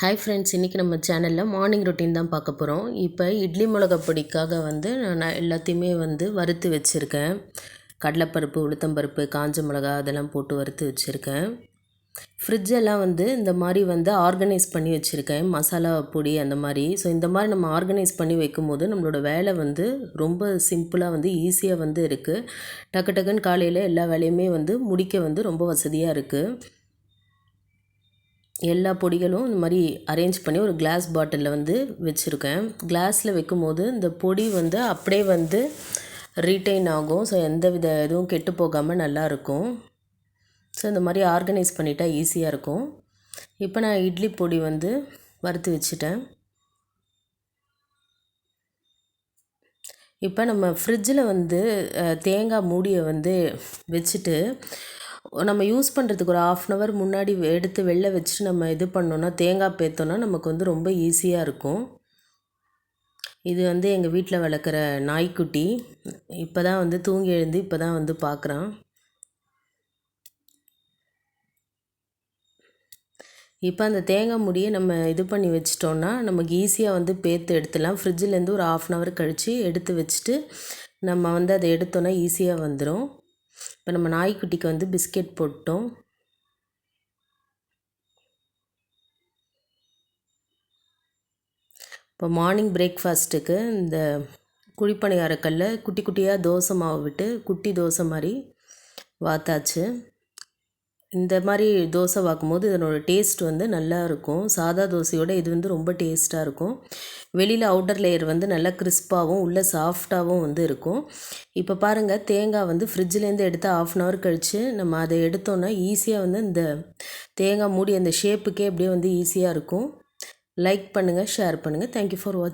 Hi friends, இன்றைக்கி நம்ம சேனலில் மார்னிங் ரொட்டீன் தான் பார்க்க போகிறோம். இப்போ இட்லி மிளகா பொடிக்காக நான் எல்லாத்தையுமே வறுத்து வச்சுருக்கேன். கடலைப்பருப்பு, உளுத்தம்பருப்பு, காஞ்ச மிளகா அதெல்லாம் போட்டு வறுத்து வச்சுருக்கேன். ஃப்ரிட்ஜெல்லாம் இந்த மாதிரி ஆர்கனைஸ் பண்ணி வச்சுருக்கேன், மசாலா பொடி அந்த மாதிரி. ஸோ இந்த மாதிரி நம்ம ஆர்கனைஸ் பண்ணி வைக்கும்போது நம்மளோட வேலை ரொம்ப சிம்பிளாக ஈஸியாக இருக்குது. டக்கு டக்குன்னு காலையில் எல்லா வேலையுமே முடிக்க ரொம்ப வசதியாக இருக்குது. எல்லா பொடிகளும் இந்த மாதிரி அரேஞ்ச் பண்ணி ஒரு கிளாஸ் பாட்டிலில் வச்சுருக்கேன். கிளாஸில் வைக்கும்போது இந்த பொடி அப்படியே ரீட்டைன் ஆகும். ஸோ எந்த வித எதுவும் கெட்டு போகாமல் நல்லாயிருக்கும். ஸோ இந்த மாதிரி ஆர்கனைஸ் பண்ணிட்டா ஈஸியாக இருக்கும். இப்போ நான் இட்லி பொடி வறுத்து வச்சுட்டேன். இப்போ நம்ம ஃப்ரிட்ஜில் தேங்காய் மூடியை வச்சுட்டு நம்ம யூஸ் பண்ணுறதுக்கு ஒரு 1/2 hour முன்னாடி எடுத்து வெளில வச்சுட்டு நம்ம இது பண்ணோன்னா, தேங்காய் பேத்தோன்னா நமக்கு ரொம்ப ஈஸியாக இருக்கும். இது எங்கள் வீட்டில் வளர்க்குற நாய்க்குட்டி. இப்போ தான் தூங்கி எழுந்து இப்போ தான் பார்க்குறான். இப்போ அந்த தேங்காய் மூடியை நம்ம இது பண்ணி வச்சிட்டோன்னா நமக்கு ஈஸியாக பேத்து எடுத்துடலாம். ஃப்ரிட்ஜிலேருந்து ஒரு 1/2 hour கழித்து எடுத்து வச்சுட்டு நம்ம அதை எடுத்தோன்னா ஈஸியாக வந்துடும். இப்போ நம்ம நாய்க்குட்டிக்கு பிஸ்கெட் போட்டோம். இப்போ மார்னிங் பிரேக்ஃபாஸ்ட்டுக்கு இந்த குழிப்பணியாரக்கல்ல குட்டி குட்டியாக தோசை மாவு விட்டு குட்டி தோசை மாதிரி வாத்தாச்சு. இந்த மாதிரி தோசை வாக்கும்போது இதனோட டேஸ்ட் நல்லா இருக்கும். சாதா தோசையோட இது ரொம்ப டேஸ்ட்டாக இருக்கும். வெளியில் அவுட்டர் லேயர் நல்லா கிறிஸ்பாகவும் உள்ளே சாஃப்டாகவும் இருக்கும். இப்போ பாருங்கள், தேங்காய் ஃப்ரிட்ஜிலேருந்து எடுத்து 1/2 hour கழித்து நம்ம அதை எடுத்தோன்னா ஈஸியாக இந்த தேங்காய் மூடி அந்த ஷேப்புக்கே அப்படியே ஈஸியாக இருக்கும். லைக் பண்ணுங்கள், ஷேர் பண்ணுங்கள். தேங்க்யூ ஃபார் வாட்சிங்.